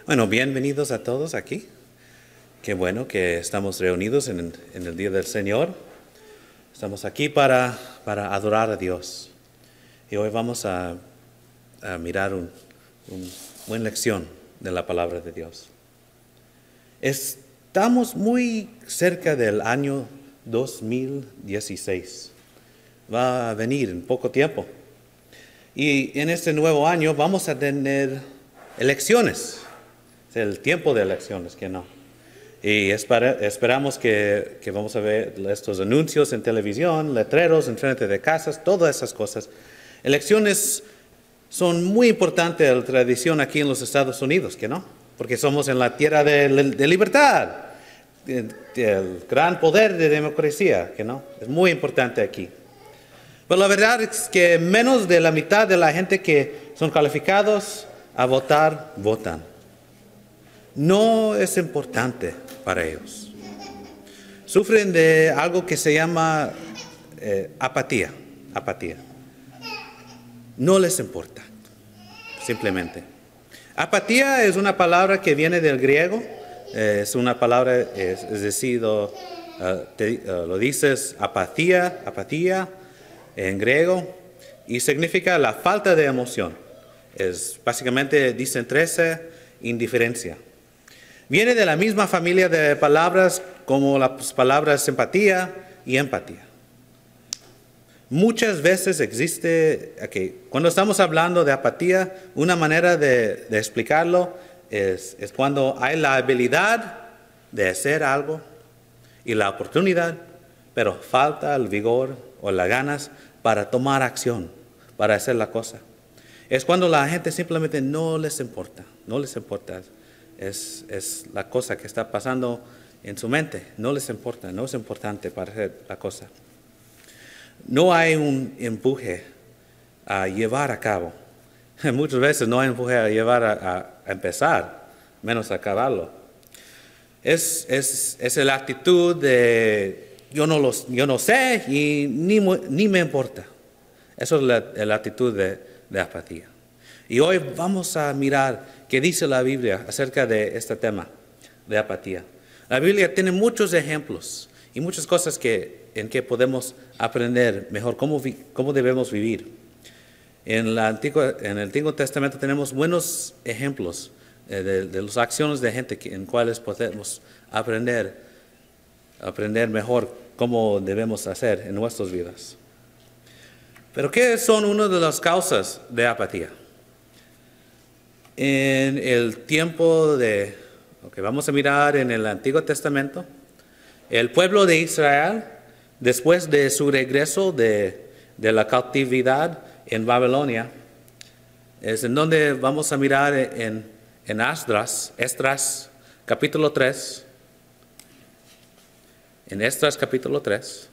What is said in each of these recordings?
Bueno, bienvenidos a todos aquí. Qué bueno que estamos reunidos en el Día del Señor. Estamos aquí para adorar a Dios. Y hoy vamos a mirar una buena lección de la palabra de Dios. Estamos muy cerca del año 2016. Va a venir en poco tiempo. Y en este nuevo año vamos a tener elecciones. Es el tiempo de elecciones, que no. Y esperamos que vamos a ver estos anuncios en televisión, letreros en frente de casas, todas esas cosas. Elecciones son muy importantes en la tradición aquí en los Estados Unidos, que no. Porque somos en la tierra de libertad, del gran poder de democracia, que no. Es muy importante aquí. Pero la verdad es que menos de la mitad de la gente que son calificados a votar, votan. No es importante para ellos. Sufren de algo que se llama apatía. No les importa, simplemente. Apatía es una palabra que viene del griego. Es una palabra, es decir, lo dices apatía en griego, y significa la falta de emoción. Es básicamente, dicen 13, indiferencia. Viene de la misma familia de palabras como las palabras simpatía y empatía. Muchas veces existe, cuando estamos hablando de apatía, una manera de explicarlo es cuando hay la habilidad de hacer algo y la oportunidad, pero falta el vigor o las ganas para tomar acción, para hacer la cosa. Es cuando la gente simplemente no les importa. Es la cosa que está pasando en su mente. No les importa, no es importante para hacer la cosa. No hay un empuje a llevar a cabo. Muchas veces no hay empuje a llevar a empezar, menos a acabarlo. Es la actitud de yo no sé y ni me importa. Eso es la actitud de apatía. Y hoy vamos a mirar qué dice la Biblia acerca de este tema de apatía. La Biblia tiene muchos ejemplos y muchas cosas en que podemos aprender mejor cómo debemos vivir. En el Antiguo Testamento tenemos buenos ejemplos de las acciones de gente en cuales podemos aprender mejor cómo debemos hacer en nuestras vidas. Pero ¿qué son una de las causas de apatía? En el tiempo vamos a mirar en el Antiguo Testamento, el pueblo de Israel, después de su regreso de la cautividad en Babilonia, es en donde vamos a mirar en Esdras capítulo 3. En Esdras capítulo 3,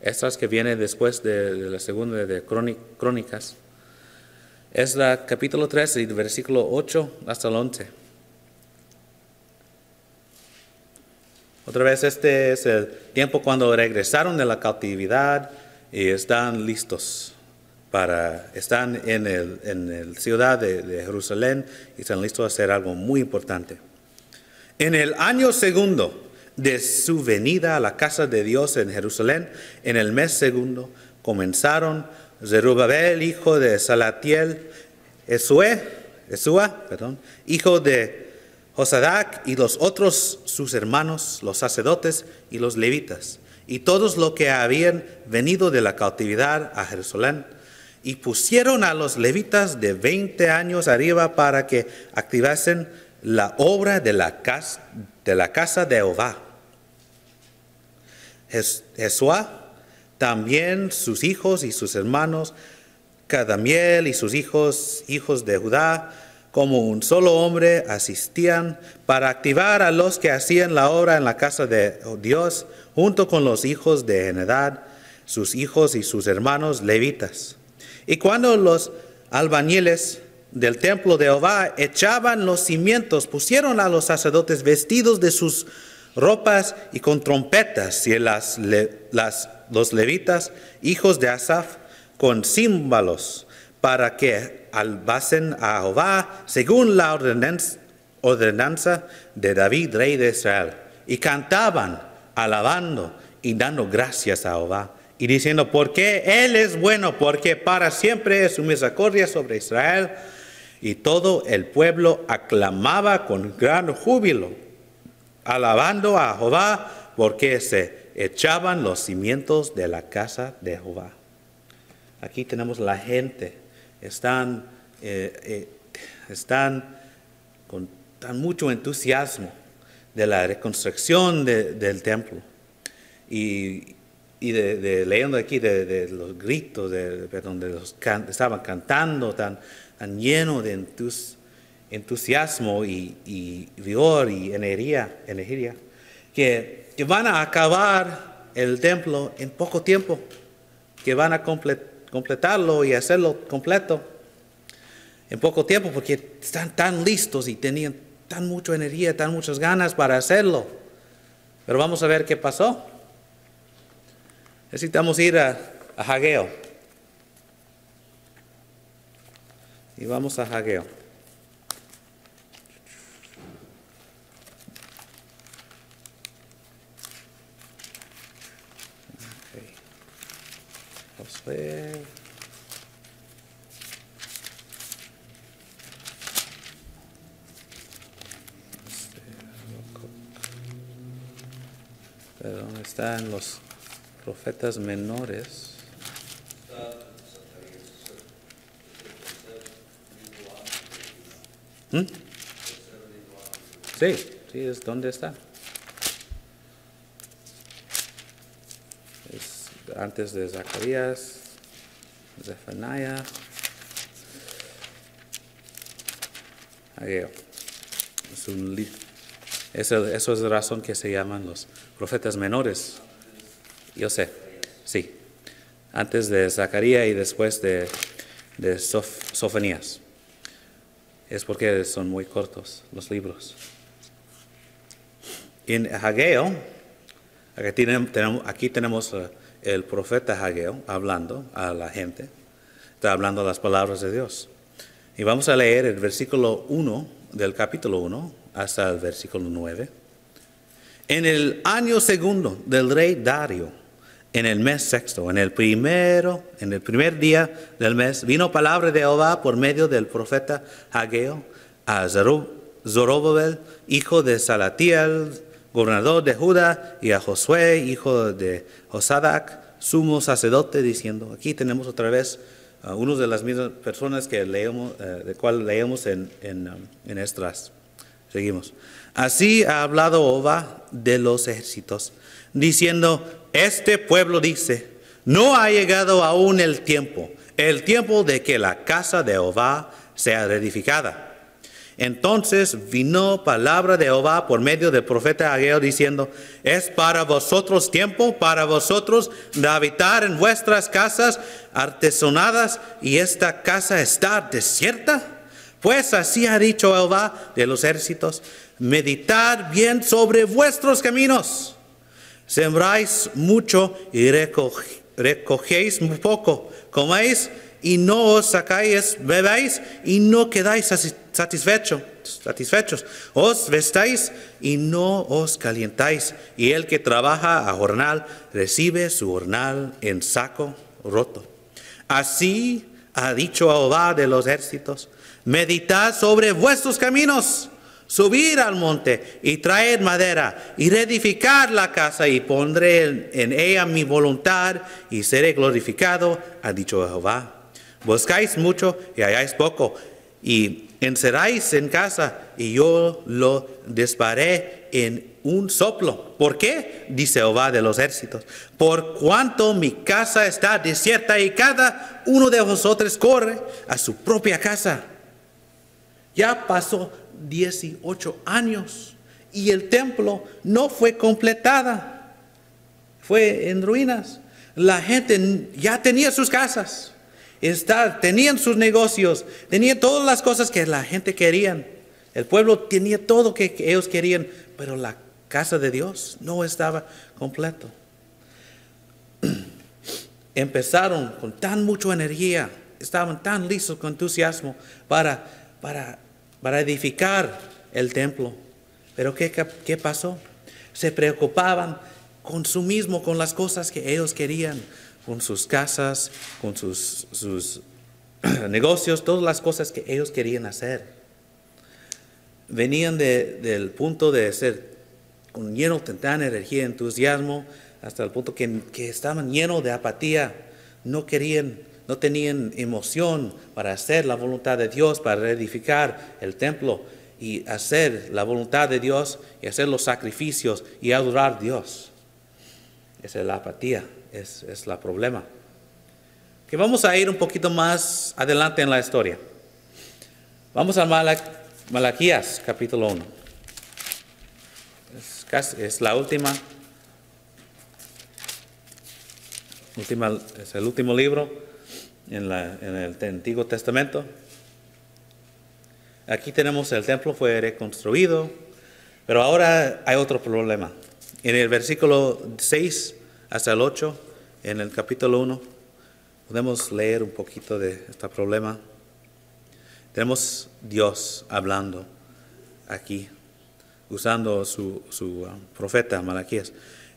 Esdras que viene después de la segunda de Crónicas, Esdras capítulo 3, y versículo 8 hasta el 11. Otra vez, este es el tiempo cuando regresaron de la cautividad y están listos están en la ciudad de Jerusalén y están listos a hacer algo muy importante. En el año segundo de su venida a la casa de Dios en Jerusalén, en el mes segundo, comenzaron Zerubabel, hijo de Salatiel, Esúa, hijo de Josadac, y los otros sus hermanos, los sacerdotes y los levitas, y todos los que habían venido de la cautividad a Jerusalén, y pusieron a los levitas de 20 años arriba para que activasen la obra de la casa de Jehová. Jesúa, también sus hijos y sus hermanos, Cadmiel y sus hijos de Judá, como un solo hombre, asistían para activar a los que hacían la obra en la casa de Dios, junto con los hijos de Henadad, sus hijos y sus hermanos levitas. Y cuando los albañiles del templo de Jehová echaban los cimientos, pusieron a los sacerdotes vestidos de sus ropas y con trompetas, y los levitas, hijos de Asaf, con címbalos, para que albasen a Jehová según la ordenanza de David, rey de Israel. Y cantaban, alabando y dando gracias a Jehová, y diciendo, porque Él es bueno, porque para siempre es su misericordia sobre Israel. Y todo el pueblo aclamaba con gran júbilo, alabando a Jehová, porque se echaban los cimientos de la casa de Jehová. Aquí tenemos la gente, están con tan mucho entusiasmo de la reconstrucción del templo. Y leyendo aquí de los gritos, donde estaban cantando, tan lleno de entusiasmo y vigor y energía que van a acabar el templo en poco tiempo, que van a completarlo y hacerlo completo en poco tiempo, porque están tan listos y tenían tan mucha energía, tan muchas ganas para hacerlo. Pero vamos a ver qué pasó. Necesitamos ir a Hageo. Y vamos a Hageo. Okay. Josué. ¿Pero dónde están los profetas menores? Sí, es donde está. Es antes de Zacarías, Zephaniah, Hageo. Eso es la razón que se llaman los profetas menores. Yo sé, sí. Antes de Zacarías y después de Sofonías. Es porque son muy cortos los libros. En Hageo, aquí tenemos el profeta Hageo hablando a la gente. Está hablando las palabras de Dios. Y vamos a leer el versículo 1 del capítulo 1 hasta el versículo 9. En el año segundo del rey Dario, en el mes sexto, en el primer día del mes, vino palabra de Jehová por medio del profeta Hageo a Zorobabel, hijo de Salatiel, gobernador de Judá, y a Josué, hijo de Josadac, sumo sacerdote, diciendo, aquí tenemos otra vez una de las mismas personas que leemos, de cual leemos en Esdras. Seguimos. Así ha hablado Jehová de los ejércitos, diciendo, este pueblo dice, no ha llegado aún el tiempo de que la casa de Jehová sea reedificada. Entonces vino palabra de Jehová por medio del profeta Hageo diciendo, ¿es para vosotros tiempo, para vosotros de habitar en vuestras casas artesonadas y esta casa está desierta? Pues así ha dicho Jehová de los ejércitos, meditad bien sobre vuestros caminos. Sembráis mucho y recogéis muy poco. Coméis y no os sacáis, bebéis y no quedáis satisfechos. Os vestáis y no os calientáis. Y el que trabaja a jornal recibe su jornal en saco roto. Así ha dicho Jehová de los ejércitos, meditad sobre vuestros caminos. Subir al monte y traer madera y reedificar la casa y pondré en ella mi voluntad y seré glorificado, ha dicho Jehová. Buscáis mucho y halláis poco y encerráis en casa y yo lo disparé en un soplo. ¿Por qué? Dice Jehová de los ejércitos. Por cuanto mi casa está desierta y cada uno de vosotros corre a su propia casa. Ya pasó 18 años y el templo no fue completada, fue en ruinas. La gente ya tenía sus casas, tenían sus negocios, tenían todas las cosas que la gente querían. El pueblo tenía todo que ellos querían, pero la casa de Dios no estaba completo. Empezaron con tan mucha energía, estaban tan listos con entusiasmo para edificar el templo. Pero ¿qué pasó? Se preocupaban con su mismo, con las cosas que ellos querían, con sus casas, con sus negocios, todas las cosas que ellos querían hacer. Venían del punto de ser llenos de tanta energía, entusiasmo, hasta el punto que estaban llenos de apatía. No tenían emoción para hacer la voluntad de Dios, para reedificar el templo y hacer la voluntad de Dios y hacer los sacrificios y adorar a Dios. Esa es la apatía, es el problema. Que vamos a ir un poquito más adelante en la historia. Vamos a Malaquías, capítulo 1. Es la última. Es el último libro en el Antiguo Testamento. Aquí tenemos el templo fue reconstruido, pero ahora hay otro problema. En el versículo 6 hasta el 8, en el capítulo 1, podemos leer un poquito de este problema. Tenemos Dios hablando aquí, usando su profeta Malaquías.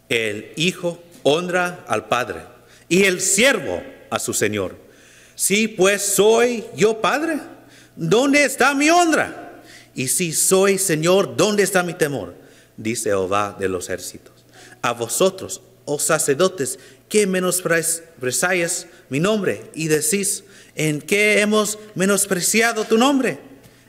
El hijo honra al padre y el siervo a su señor. Si pues soy yo padre, ¿dónde está mi honra? Y si soy señor, ¿dónde está mi temor? Dice Jehová de los ejércitos. A vosotros, oh sacerdotes, que menospreciáis mi nombre y decís, ¿en qué hemos menospreciado tu nombre?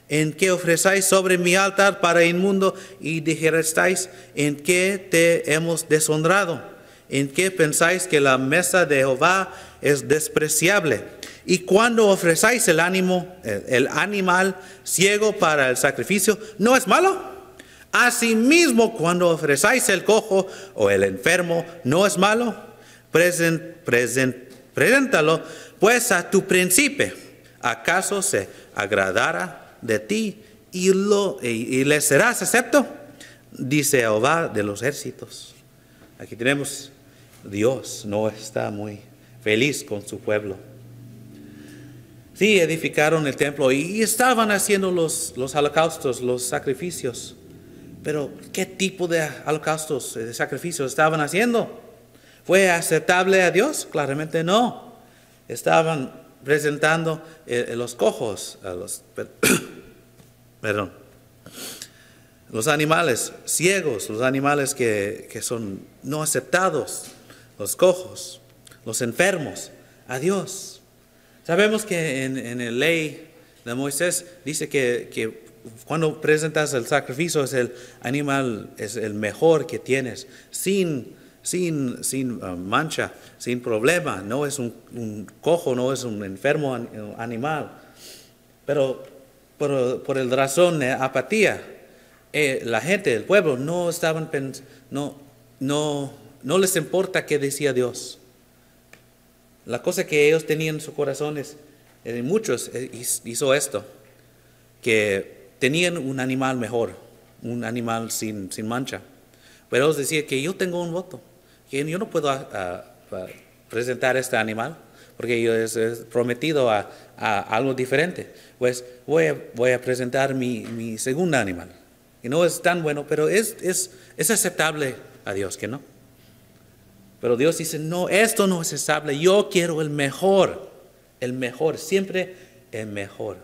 ¿En qué ofrecéis sobre mi altar para inmundo y dijerestáis, ¿en qué te hemos deshonrado? ¿En qué pensáis que la mesa de Jehová es despreciable? Y cuando ofrecéis el animal ciego para el sacrificio, ¿no es malo? Asimismo, cuando ofrecéis el cojo o el enfermo, ¿no es malo? Preséntalo pues a tu príncipe. ¿Acaso se agradará de ti y le serás acepto? Dice Jehová de los ejércitos. Aquí tenemos Dios, no está muy feliz con su pueblo. Sí, edificaron el templo y estaban haciendo los holocaustos, los sacrificios. Pero, ¿qué tipo de holocaustos, de sacrificios estaban haciendo? ¿Fue aceptable a Dios? Claramente no. Estaban presentando los cojos, los animales ciegos, los animales que son no aceptados, los cojos, los enfermos, a Dios. Sabemos que en la ley de Moisés dice que cuando presentas el sacrificio es el animal, es el mejor que tienes, sin mancha, sin problema, no es un cojo, no es un enfermo animal. Pero por el razón de apatía, la gente, el pueblo, no les importa qué decía Dios. La cosa que ellos tenían en sus corazones, muchos hizo esto, que tenían un animal mejor, un animal sin mancha. Pero ellos decían que yo tengo un voto, que yo no puedo presentar este animal, porque yo he prometido a algo diferente. Pues voy a presentar mi segundo animal. Y no es tan bueno, pero es aceptable a Dios, ¿que no? Pero Dios dice, no, esto no es aceptable, yo quiero el mejor, siempre el mejor.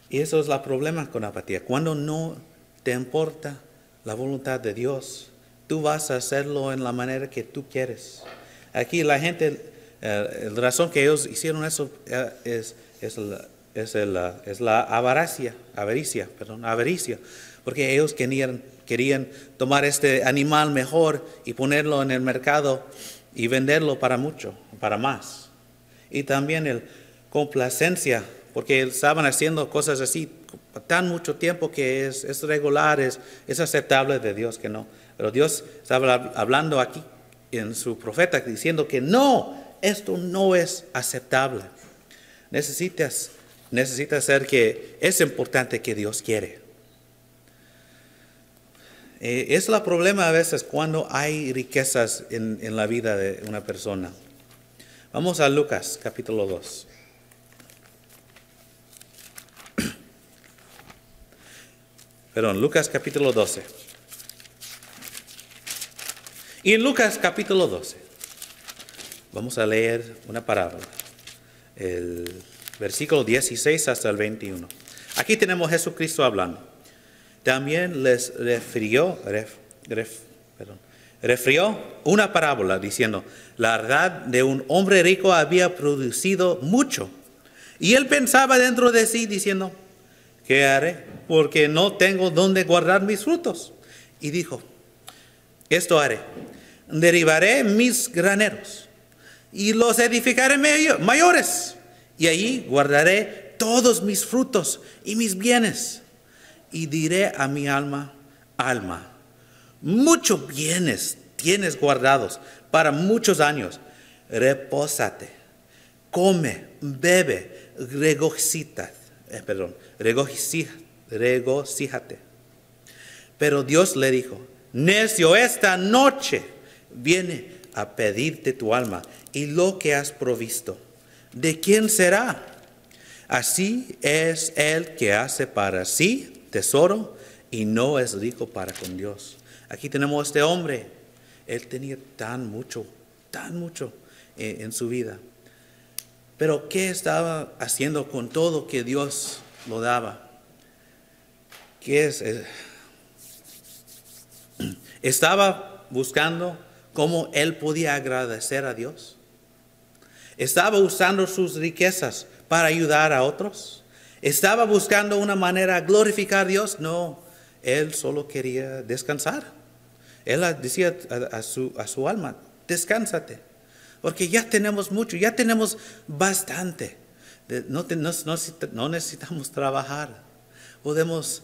Y eso es el problema con apatía. Cuando no te importa la voluntad de Dios, tú vas a hacerlo en la manera que tú quieres. Aquí la gente, la razón que ellos hicieron eso es la avaricia, porque ellos querían tomar este animal mejor y ponerlo en el mercado y venderlo para más. Y también el complacencia, porque estaban haciendo cosas así tan mucho tiempo que es regular, es aceptable de Dios que no. Pero Dios estaba hablando aquí en su profeta diciendo que no, esto no es aceptable. Necesitas ser que es importante que Dios quiere. Es el problema a veces cuando hay riquezas en la vida de una persona. Vamos a Lucas, capítulo 2. Perdón, Lucas capítulo 12. Y en Lucas capítulo 12 vamos a leer una parábola, el versículo 16 hasta el 21. Aquí tenemos a Jesucristo hablando. También les refirió una parábola diciendo, la verdad de un hombre rico había producido mucho. Y él pensaba dentro de sí diciendo, ¿qué haré? Porque no tengo dónde guardar mis frutos. Y dijo, esto haré, derribaré mis graneros y los edificaré mayores. Y allí guardaré todos mis frutos y mis bienes. Y diré a mi alma, alma, muchos bienes tienes guardados para muchos años. Repósate, come, bebe, regocíjate. Pero Dios le dijo, necio, esta noche viene a pedirte tu alma y lo que has provisto, ¿de quién será? Así es el que hace para sí tesoro y no es rico para con Dios. Aquí tenemos a este hombre. Él tenía tan mucho en su vida. Pero ¿qué estaba haciendo con todo que Dios lo daba? Estaba buscando cómo él podía agradecer a Dios. Estaba usando sus riquezas para ayudar a otros. ¿Estaba buscando una manera de glorificar a Dios? No, él solo quería descansar. Él decía a su alma, descánsate, porque ya tenemos mucho, ya tenemos bastante. No necesitamos trabajar. Podemos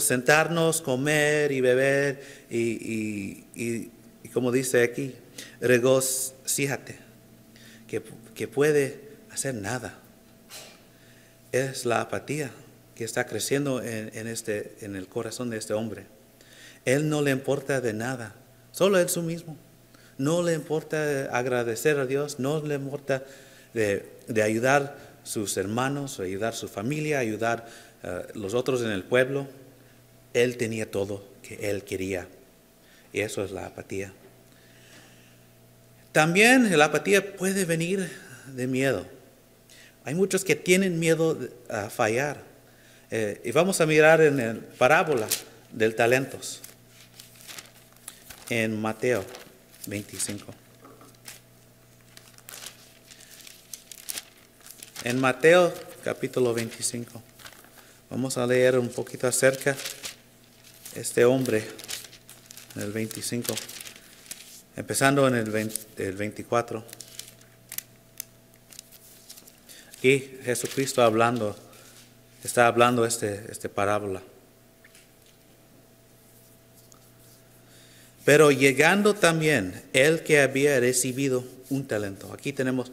sentarnos, comer y beber y como dice aquí, regocíjate, que puede hacer nada. Es la apatía que está creciendo en el corazón de este hombre. Él no le importa de nada, solo él su mismo. No le importa agradecer a Dios, no le importa de ayudar a sus hermanos, ayudar a su familia, ayudar a los otros en el pueblo. Él tenía todo que él quería. Y eso es la apatía. También la apatía puede venir de miedo. Hay muchos que tienen miedo a fallar. Y vamos a mirar en la parábola del talentos. En Mateo 25. En Mateo capítulo 25. Vamos a leer un poquito acerca de este hombre en el 25. Empezando en el 24. Y Jesucristo está hablando esta parábola. Pero llegando también el que había recibido un talento. Aquí tenemos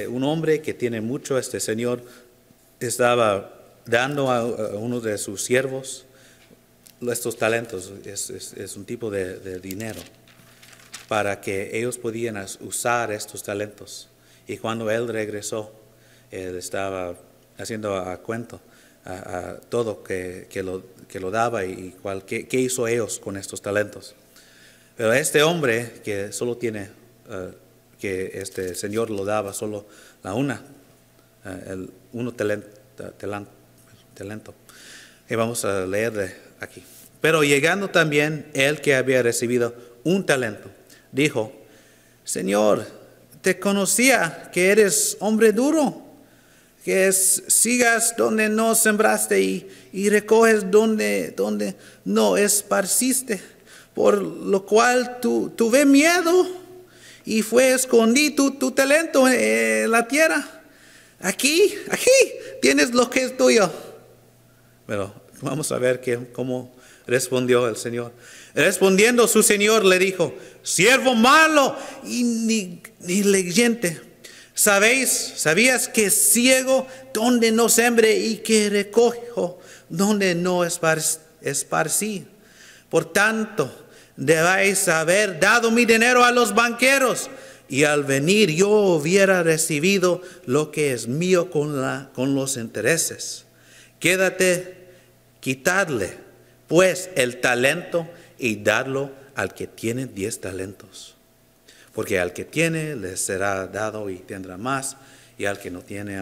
un hombre que tiene mucho. Este señor estaba dando a uno de sus siervos estos talentos. Es un tipo de dinero para que ellos podían usar estos talentos. Y cuando él regresó, él estaba haciendo a cuento a todo que lo daba y qué hizo ellos con estos talentos. Pero este hombre que solo tiene, que este Señor lo daba solo el talento. Y vamos a leer de aquí. Pero llegando también el que había recibido un talento, dijo, Señor, te conocía que eres hombre duro, que sigas donde no sembraste y recoges donde no esparciste. Por lo cual tuve miedo y escondí tu talento en la tierra. Aquí tienes lo que es tuyo. Pero vamos a ver cómo respondió el Señor. Respondiendo su Señor le dijo, siervo malo y negligente, ¿sabías que ciego donde no sembré y que recojo donde no esparcí? Por tanto, debéis haber dado mi dinero a los banqueros, y al venir yo hubiera recibido lo que es mío con los intereses. Quitadle pues el talento y darlo al que tiene 10 talentos. Porque al que tiene le será dado y tendrá más, y al que no tiene,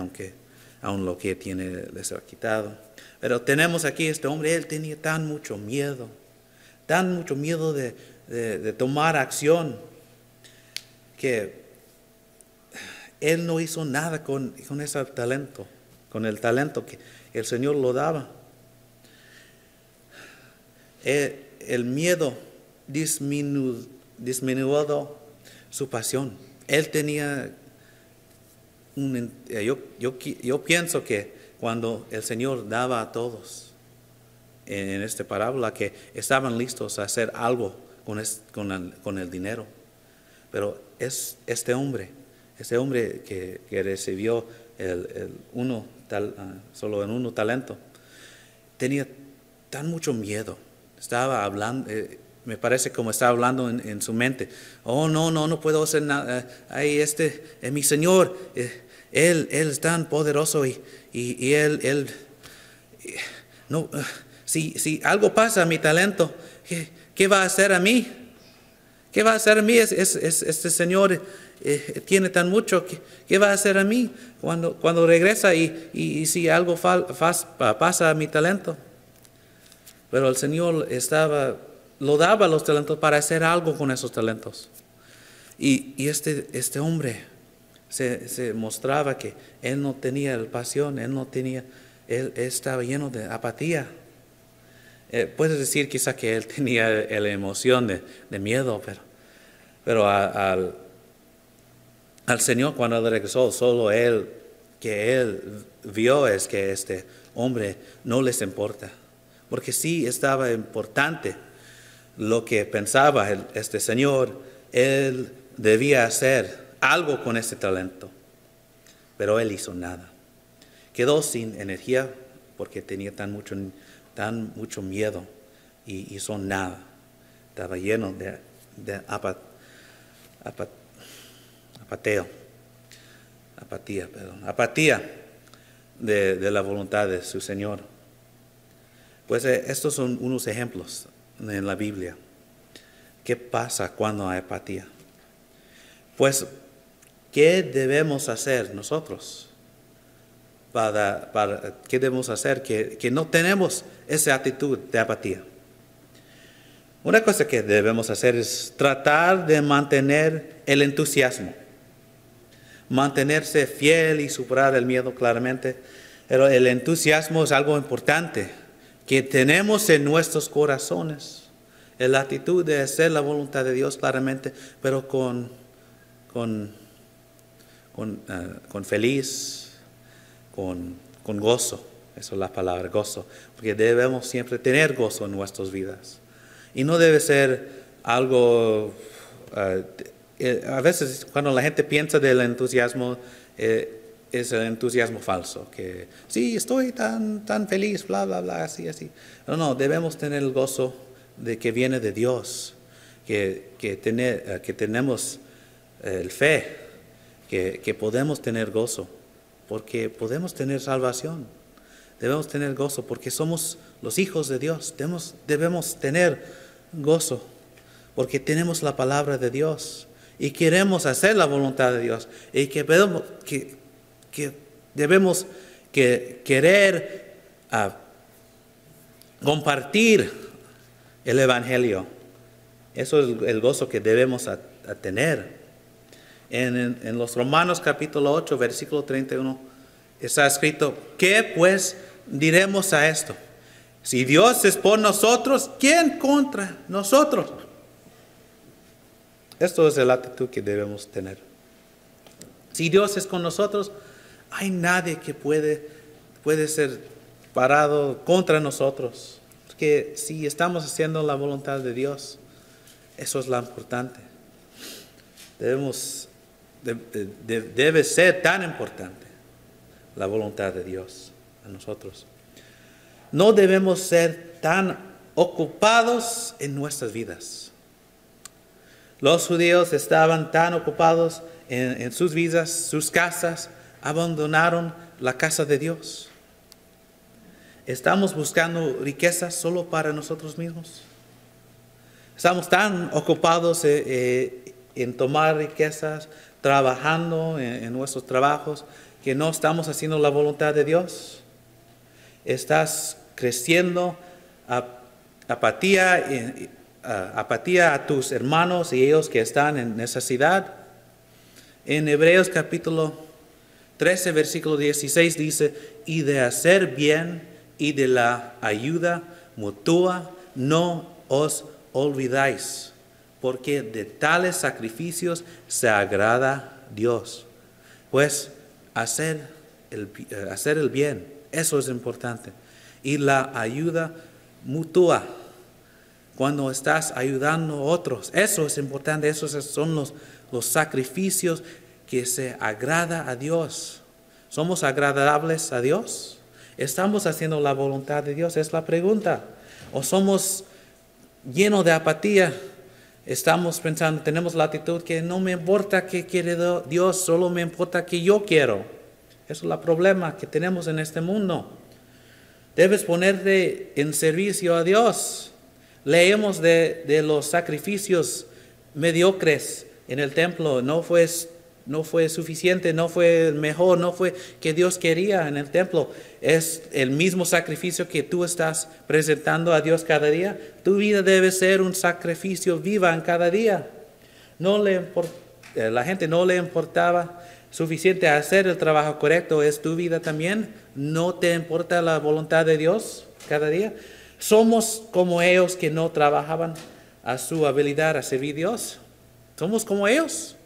aun lo que tiene le será quitado. Pero tenemos aquí este hombre, él tenía tan mucho miedo de tomar acción, que él no hizo nada con ese talento, con el talento que el Señor lo daba. El miedo disminuyó su pasión. Él tenía yo pienso que cuando el Señor daba a todos en esta parábola, que estaban listos a hacer algo con el dinero. Pero es este hombre que recibió solo en uno talento, tenía tan mucho miedo. Estaba hablando, me parece como estaba hablando en su mente. Oh, no puedo hacer nada. Mi Señor, Él es tan poderoso y Él no, si algo pasa a mi talento, ¿qué va a hacer a mí? ¿Qué va a hacer a mí? Este Señor tiene tan mucho, ¿qué va a hacer a mí cuando regresa y si algo pasa a mi talento? Pero el Señor lo daba los talentos para hacer algo con esos talentos. Y este hombre se mostraba que él no tenía pasión, él estaba lleno de apatía. Puedes decir quizá que él tenía la emoción de miedo, pero al Señor, cuando él regresó, solo él vio es que este hombre no les importa. Porque sí estaba importante lo que pensaba este Señor. Él debía hacer algo con ese talento, pero él hizo nada. Quedó sin energía porque tenía tan mucho miedo y hizo nada. Estaba lleno de apatía de la voluntad de su Señor. Pues estos son unos ejemplos en la Biblia. ¿Qué pasa cuando hay apatía? Pues, ¿qué debemos hacer nosotros? ¿Qué debemos hacer que no tenemos esa actitud de apatía? Una cosa que debemos hacer es tratar de mantener el entusiasmo. Mantenerse fiel y superar el miedo claramente. Pero el entusiasmo es algo importante que tenemos en nuestros corazones. La actitud de hacer la voluntad de Dios claramente, pero con feliz, con gozo. Esa es la palabra, gozo. Porque debemos siempre tener gozo en nuestras vidas. Y no debe ser algo... a veces cuando la gente piensa del entusiasmo, es el entusiasmo falso. Que sí, estoy tan feliz, bla, bla, bla, así. No, debemos tener el gozo de que viene de Dios. Que tenemos el fe. Que podemos tener gozo. Porque podemos tener salvación. Debemos tener gozo porque somos los hijos de Dios. Debemos tener gozo porque tenemos la palabra de Dios y queremos hacer la voluntad de Dios y que debemos querer compartir el Evangelio. Eso es el gozo que debemos tener. En los Romanos capítulo 8, versículo 31, está escrito: ¿qué pues diremos a esto? Si Dios es por nosotros, ¿quién contra nosotros? Esto es la actitud que debemos tener. Si Dios es con nosotros, hay nadie que puede ser parado contra nosotros. Porque si estamos haciendo la voluntad de Dios, eso es lo importante. Debe ser tan importante la voluntad de Dios a nosotros. No debemos ser tan ocupados en nuestras vidas. Los judíos estaban tan ocupados en sus vidas, sus casas, abandonaron la casa de Dios. ¿Estamos buscando riquezas solo para nosotros mismos? Estamos tan ocupados en tomar riquezas, trabajando en nuestros trabajos, que no estamos haciendo la voluntad de Dios. Estás creciendo apatía a tus hermanos y ellos que están en necesidad. En Hebreos capítulo 13, versículo 16 dice, y de hacer bien y de la ayuda mutua no os olvidáis, porque de tales sacrificios se agrada Dios. Pues hacer el bien, eso es importante. Y la ayuda mutua, cuando estás ayudando a otros, eso es importante. Esos son los sacrificios que se agrada a Dios. ¿Somos agradables a Dios? ¿Estamos haciendo la voluntad de Dios? Es la pregunta. ¿O somos llenos de apatía? Estamos pensando, tenemos la actitud que no me importa qué quiere Dios, solo me importa que yo quiero. Eso es el problema que tenemos en este mundo. Debes ponerte en servicio a Dios. Leemos de los sacrificios mediocres en el templo. No fue suficiente, no fue el mejor, no fue que Dios quería en el templo. Es el mismo sacrificio que tú estás presentando a Dios cada día. Tu vida debe ser un sacrificio viva en cada día. La gente no le importaba suficiente hacer el trabajo correcto. ¿Es tu vida también? ¿No te importa la voluntad de Dios cada día? ¿Somos como ellos que no trabajaban a su habilidad a servir a Dios? ¿Somos como ellos?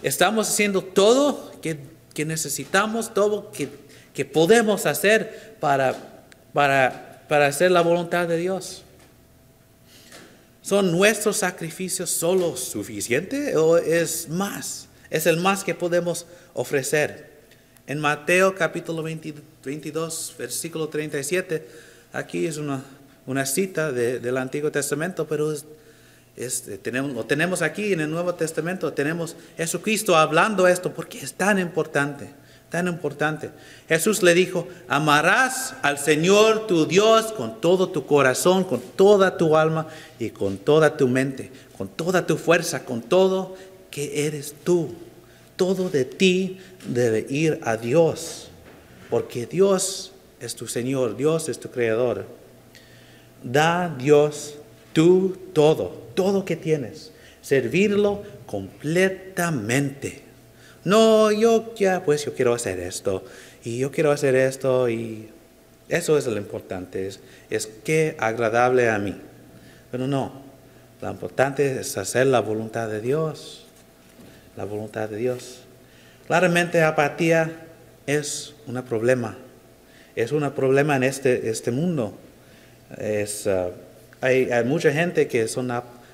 ¿Estamos haciendo todo que necesitamos, todo que podemos hacer para hacer la voluntad de Dios? ¿Son nuestros sacrificios solo suficientes o es más? Es el más que podemos ofrecer. En Mateo capítulo 22, versículo 37, aquí es una cita del Antiguo Testamento, pero lo tenemos aquí en el Nuevo Testamento. Tenemos Jesucristo hablando esto porque es tan importante, tan importante. Jesús le dijo, amarás al Señor tu Dios con todo tu corazón, con toda tu alma y con toda tu mente, con toda tu fuerza, con todo que eres tú. Todo de ti debe ir a Dios, porque Dios es tu Señor, Dios es tu Creador. Da a Dios tú todo que tienes, servirlo completamente. No, yo quiero hacer esto, y yo quiero hacer esto, y eso es lo importante, es que agradable a mí. Pero no, lo importante es hacer la voluntad de Dios. La voluntad de Dios. Claramente apatía es un problema. Es un problema en este mundo. Hay mucha gente que son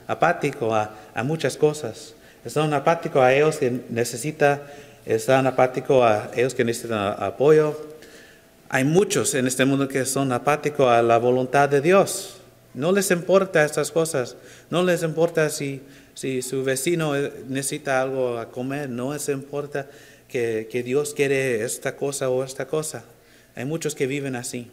apáticos a muchas cosas. Son apáticos a ellos que están apáticos a ellos que necesitan apoyo. Hay muchos en este mundo que son apáticos a la voluntad de Dios. No les importa estas cosas. No les importa si su vecino necesita algo a comer. No les importa que Dios quiere esta cosa o esta cosa. Hay muchos que viven así.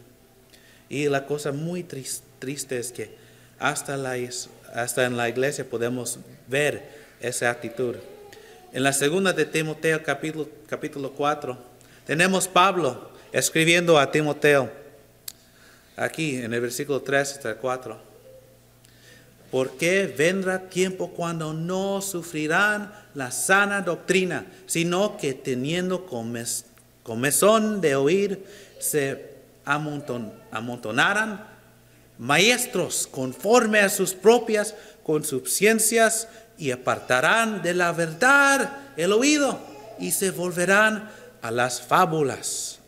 Y la cosa muy triste es que hasta en la iglesia podemos ver esa actitud. En la segunda de Timoteo, capítulo 4, tenemos Pablo escribiendo a Timoteo, aquí en el versículo 3 hasta el 4. Porque vendrá tiempo cuando no sufrirán la sana doctrina, sino que teniendo comezón de oír, se amontonarán maestros conforme a sus propias concupiscencias y apartarán de la verdad el oído y se volverán a las fábulas.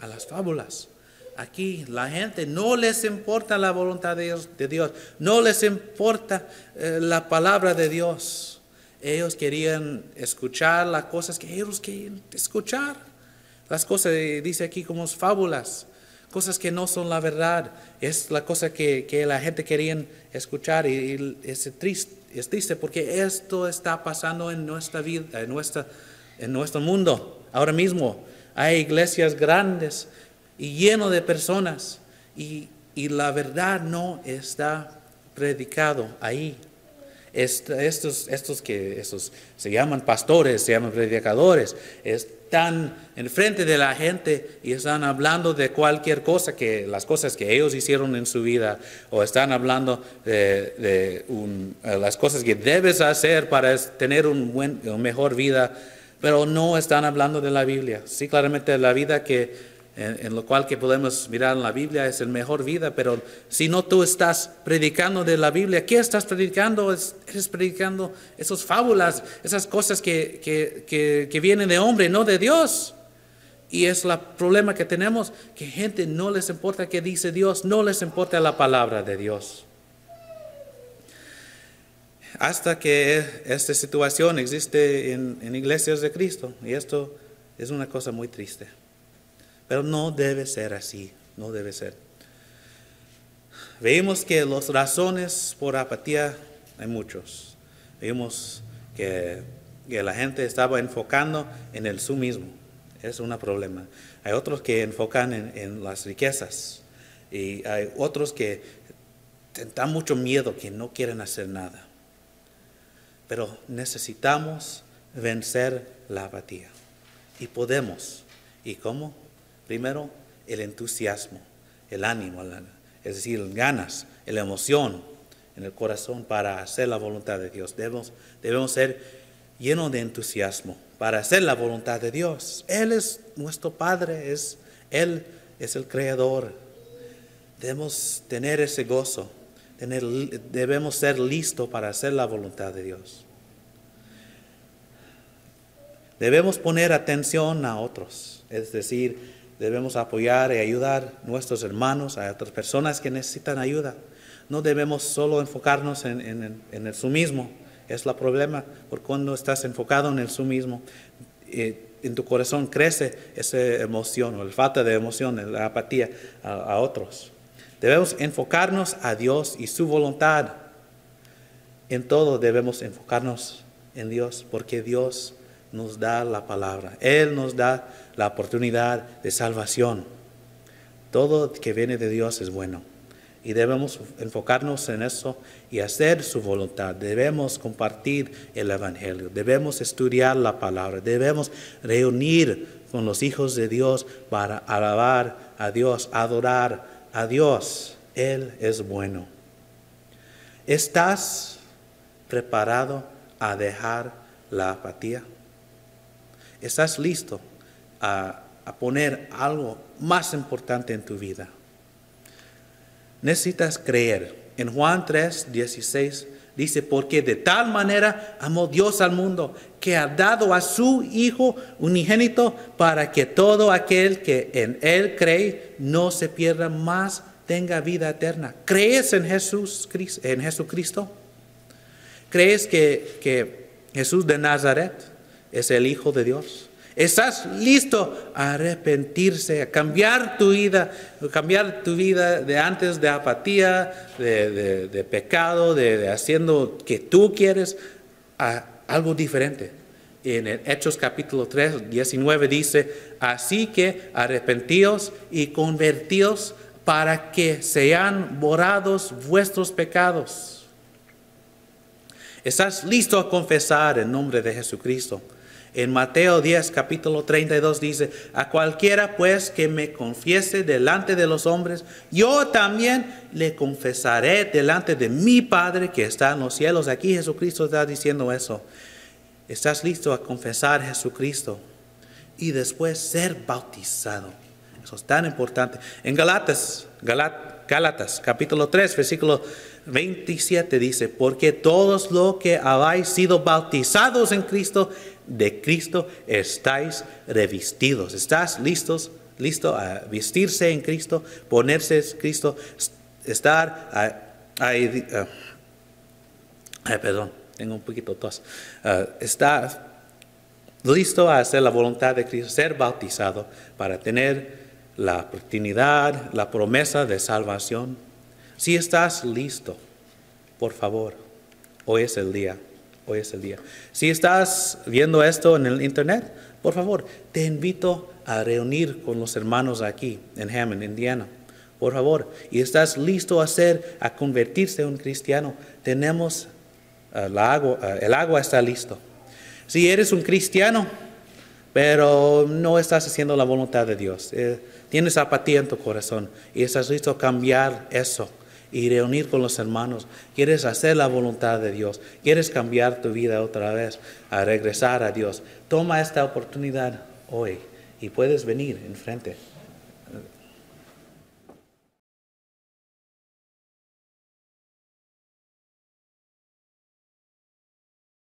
Aquí la gente no les importa la voluntad de Dios, no les importa la palabra de Dios. Ellos querían escuchar las cosas que ellos querían escuchar. Las cosas, dice aquí, como fábulas, cosas que no son la verdad. Es la cosa que la gente quería escuchar y es triste porque esto está pasando en nuestra vida, en nuestro mundo. Ahora mismo hay iglesias grandes y lleno de personas y la verdad no está predicado ahí. Estos se llaman pastores, se llaman predicadores, están enfrente de la gente y están hablando de cualquier cosa, las cosas que ellos hicieron en su vida, o están hablando de las cosas que debes hacer para tener una mejor vida, pero no están hablando de la Biblia. Sí, claramente la vida en lo cual que podemos mirar en la Biblia es la mejor vida, pero si no tú estás predicando de la Biblia, ¿qué estás predicando? Eres predicando esas fábulas, esas cosas que vienen de hombre, no de Dios. Y es el problema que tenemos, que gente no les importa qué dice Dios, no les importa la palabra de Dios. Hasta que esta situación existe en iglesias de Cristo, y esto es una cosa muy triste. Pero no debe ser así, no debe ser. Vemos que las razones por apatía hay muchos. Vemos que la gente estaba enfocando en el sí mismo. Es un problema. Hay otros que enfocan en las riquezas. Y hay otros que dan mucho miedo, que no quieren hacer nada. Pero necesitamos vencer la apatía. Y podemos. ¿Y cómo? Primero, el entusiasmo, el ánimo, es decir, las ganas, la emoción en el corazón para hacer la voluntad de Dios. Debemos ser llenos de entusiasmo para hacer la voluntad de Dios. Él es nuestro Padre, Él es el Creador. Debemos tener ese gozo, debemos ser listos para hacer la voluntad de Dios. Debemos poner atención a otros, es decir, debemos apoyar y ayudar a nuestros hermanos, a otras personas que necesitan ayuda. No debemos solo enfocarnos en el sí mismo. Es el problema, porque cuando estás enfocado en el sí mismo, en tu corazón crece esa emoción, o la falta de emoción, la apatía a otros. Debemos enfocarnos a Dios y su voluntad. En todo debemos enfocarnos en Dios, porque Dios nos da la palabra. Él nos da la oportunidad de salvación. Todo que viene de Dios es bueno. Y debemos enfocarnos en eso y hacer su voluntad. Debemos compartir el Evangelio. Debemos estudiar la palabra. Debemos reunir con los hijos de Dios para alabar a Dios, adorar a Dios. Él es bueno. ¿Estás preparado a dejar la apatía? ¿Estás listo a poner algo más importante en tu vida? Necesitas creer. En Juan 3:16 dice, porque de tal manera amó Dios al mundo, que ha dado a su Hijo unigénito, para que todo aquel que en Él cree no se pierda, mas tenga vida eterna. ¿Crees en Jesucristo? ¿Crees que Jesús de Nazaret es el Hijo de Dios? ¿Estás listo a arrepentirse, a cambiar tu vida de antes de apatía, de pecado, de haciendo que tú quieres, a algo diferente? En el Hechos capítulo 3, 19 dice, así que arrepentíos y convertíos para que sean borrados vuestros pecados. ¿Estás listo a confesar el nombre de Jesucristo? En Mateo 10, capítulo 32 dice, a cualquiera pues que me confiese delante de los hombres, yo también le confesaré delante de mi Padre que está en los cielos. Aquí Jesucristo está diciendo eso. ¿Estás listo a confesar a Jesucristo? Y después ser bautizado. Eso es tan importante. En Gálatas capítulo 3, versículo 27 dice, porque todos los que habéis sido bautizados en Cristo, de Cristo estáis revestidos. ¿Estás listo a vestirse en Cristo, ponerse en Cristo, tengo un poquito de tos. Estar listo a hacer la voluntad de Cristo, ser bautizado para tener la oportunidad, la promesa de salvación? Si estás listo, por favor, hoy es el día. Hoy es el día. Si estás viendo esto en el internet, por favor, te invito a reunir con los hermanos aquí en Hammond, Indiana. por favor, y estás listo a convertirse en un cristiano, tenemos el agua está listo. Si eres un cristiano, pero no estás haciendo la voluntad de Dios, tienes apatía en tu corazón y estás listo a cambiar eso y reunir con los hermanos, quieres hacer la voluntad de Dios, quieres cambiar tu vida otra vez, a regresar a Dios, toma esta oportunidad hoy y puedes venir enfrente.